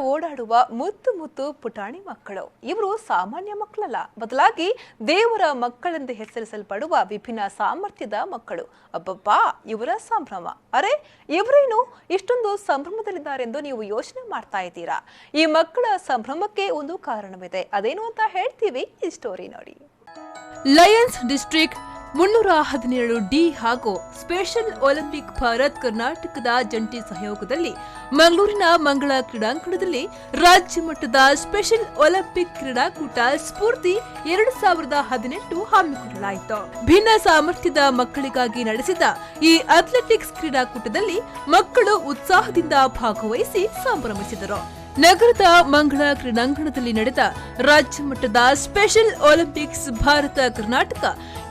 ಓಡಾಡುವ ಮುತ್ತು ಮುತ್ತು ಪುಟಾಣಿ ಮಕ್ಕಳು. ಇವರು ಸಾಮಾನ್ಯ ಮಕ್ಕಳಲ್ಲ, ಬದಲಾಗಿ ದೇವರ ಮಕ್ಕಳೆಂದು ಹೆಸರಿಸಲ್ಪಡುವ ವಿಭಿನ್ನ ಸಾಮರ್ಥ್ಯದ ಮಕ್ಕಳು. ಅಬ್ಬಬ್ಬಾ, ಇವರ ಸಂಭ್ರಮ! ಅರೆ, ಇವರೇನು ಇಷ್ಟೊಂದು ಸಂಭ್ರಮದಲ್ಲಿದ್ದಾರೆಂದು ನೀವು ಯೋಚನೆ ಮಾಡ್ತಾ ಇದ್ದೀರಾ? ಈ ಮಕ್ಕಳ ಸಂಭ್ರಮಕ್ಕೆ ಒಂದು ಕಾರಣವಿದೆ. ಅದೇನು ಅಂತ ಹೇಳ್ತೀವಿ, ಈ ಸ್ಟೋರಿ ನೋಡಿ. ಲಯನ್ಸ್ ಡಿಸ್ಟ್ರಿಕ್ಟ್ 317D ಹಾಗೂ ಸ್ಪೆಷಲ್ ಒಲಿಂಪಿಕ್ ಭಾರತ್ ಕರ್ನಾಟಕದ ಜಂಟಿ ಸಹಯೋಗದಲ್ಲಿ ಮಂಗಳೂರಿನ ಮಂಗಳ ಕ್ರೀಡಾಂಗಣದಲ್ಲಿ ರಾಜ್ಯ ಮಟ್ಟದ ಸ್ಪೆಷಲ್ ಒಲಿಂಪಿಕ್ ಕ್ರೀಡಾಕೂಟ ಸ್ಫೂರ್ತಿ 2018 ಹಮ್ಮಿಕೊಳ್ಳಲಾಯಿತು. ಭಿನ್ನ ಸಾಮರ್ಥ್ಯದ ಮಕ್ಕಳಿಗಾಗಿ ನಡೆಸಿದ ಈ ಅಥ್ಲೆಟಿಕ್ಸ್ ಕ್ರೀಡಾಕೂಟದಲ್ಲಿ ಮಕ್ಕಳು ಉತ್ಸಾಹದಿಂದ ಭಾಗವಹಿಸಿ ಸಂಭ್ರಮಿಸಿದರು. ನಗರದ ಮಂಗಳ ಕ್ರೀಡಾಂಗಣದಲ್ಲಿ ನಡೆದ ರಾಜ್ಯ ಮಟ್ಟದ special Olympics Bharat Karnataka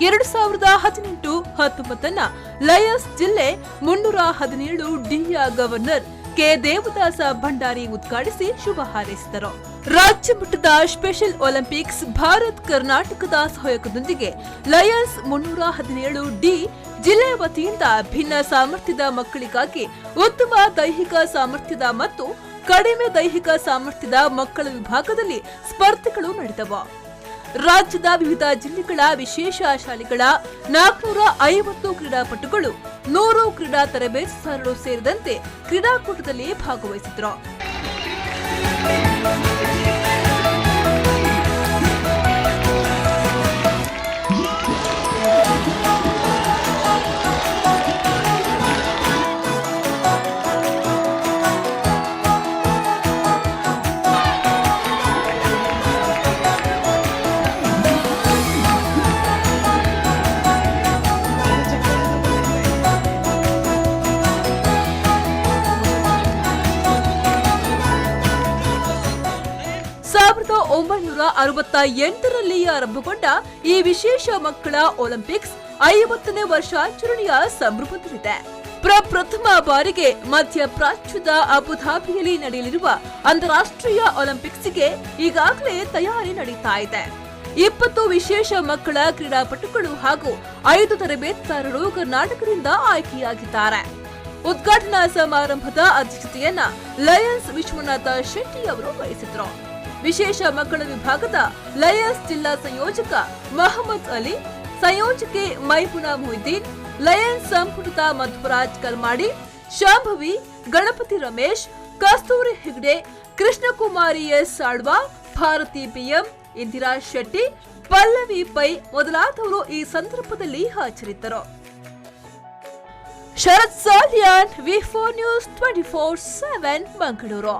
2018-19 Lions ಜಿಲ್ಲೆ 317Dಯ ಗವರ್ನರ್ ಕೆ ದೇವದಾಸ ಭಂಡಾರಿ ಉದ್ಘಾಟಿಸಿ ಶುಭ ಹಾರೈಸಿದರು. ರಾಜ್ಯ ಮಟ್ಟದ ಸ್ಪೆಷಲ್ ಒಲಿಂಪಿಕ್ಸ್ ಭಾರತ್ ಕರ್ನಾಟಕದ ಸಹಯೋಗದೊಂದಿಗೆ ಲಯನ್ಸ್ 317D ಜಿಲ್ಲೆಯ ವತಿಯಿಂದ ಭಿನ್ನ ಸಾಮರ್ಥ್ಯದ ಮಕ್ಕಳಿಗಾಗಿ ಉತ್ತಮ ದೈಹಿಕ ಸಾಮರ್ಥ್ಯದ ಮತ್ತು ಕಡಿಮೆ ದೈಹಿಕ ಸಾಮರ್ಥ್ಯದ ಮಕ್ಕಳ ವಿಭಾಗದಲ್ಲಿ ಸ್ಪರ್ಧೆಗಳು ನಡೆದವು. ರಾಜ್ಯದ ವಿವಿಧ ಜಿಲ್ಲೆಗಳ ವಿಶೇಷ ಶಾಲೆಗಳ 450 ಕ್ರೀಡಾಪಟುಗಳು, 100 ಕ್ರೀಡಾ ತರಬೇತುದಾರರು ಸೇರಿದಂತೆ ಕ್ರೀಡಾಕೂಟದಲ್ಲಿ ಭಾಗವಹಿಸಿದರು. ಸಾವಿರದ 1968ರಲ್ಲಿ ಆರಂಭಗೊಂಡ ಈ ವಿಶೇಷ ಮಕ್ಕಳ ಒಲಿಂಪಿಕ್ಸ್ 50ನೇ ವರ್ಷಾಚರಣೆಯ ಸಂಭ್ರಮದಲ್ಲಿದೆ. ಪ್ರಪ್ರಥಮ ಬಾರಿಗೆ ಮಧ್ಯಪ್ರಾಚ್ಯದ ಅಬುಧಾಬಿಯಲ್ಲಿ ನಡೆಯಲಿರುವ ಅಂತಾರಾಷ್ಟ್ರೀಯ ಒಲಿಂಪಿಕ್ಸ್ಗೆ ಈಗಾಗಲೇ ತಯಾರಿ ನಡೀತಾ ಇದೆ. 20 ವಿಶೇಷ ಮಕ್ಕಳ ಕ್ರೀಡಾಪಟುಗಳು ಹಾಗೂ 5 ತರಬೇತುದಾರರು ಕರ್ನಾಟಕದಿಂದ ಆಯ್ಕೆಯಾಗಿದ್ದಾರೆ. ಉದ್ಘಾಟನಾ ಸಮಾರಂಭದ ಅಧ್ಯಕ್ಷತೆಯನ್ನ ಲಯನ್ಸ್ ವಿಶ್ವನಾಥ ಶೆಟ್ಟಿ ಅವರು ವಹಿಸಿದ್ರು. ವಿಶೇಷ ಮಕ್ಕಳ ವಿಭಾಗದ ಲಯನ್ಸ್ ಜಿಲ್ಲಾ ಸಂಯೋಜಕ ಮಹಮ್ಮದ್ ಅಲಿ, ಸಂಯೋಜಕೆ ಮೈಮುನಾ ಮೊಹಿದ್ದೀನ್, ಲಯನ್ಸ್ ಸಂಪುಟದ ಮಧ್ವರಾಜ್ ಕಲ್ಮಾಡಿ, ಶಾಂಭವಿ, ಗಣಪತಿ ರಮೇಶ್, ಕಸ್ತೂರಿ ಹೆಗ್ಡೆ, ಕೃಷ್ಣಕುಮಾರಿ ಎಸ್ ಸಾಳ್ವಾ, ಭಾರತಿ ಬಿಎಂ, ಇಂದಿರಾ ಶೆಟ್ಟಿ, ಪಲ್ಲವಿ ಪೈ ಮೊದಲಾದವರು ಈ ಸಂದರ್ಭದಲ್ಲಿ ಹಾಜರಿದ್ದರು. ಶರತ್ ಸಾಲಿಯಾನ್, ವಿ4 ನ್ಯೂಸ್ 24/7 ಮಂಗಳೂರು.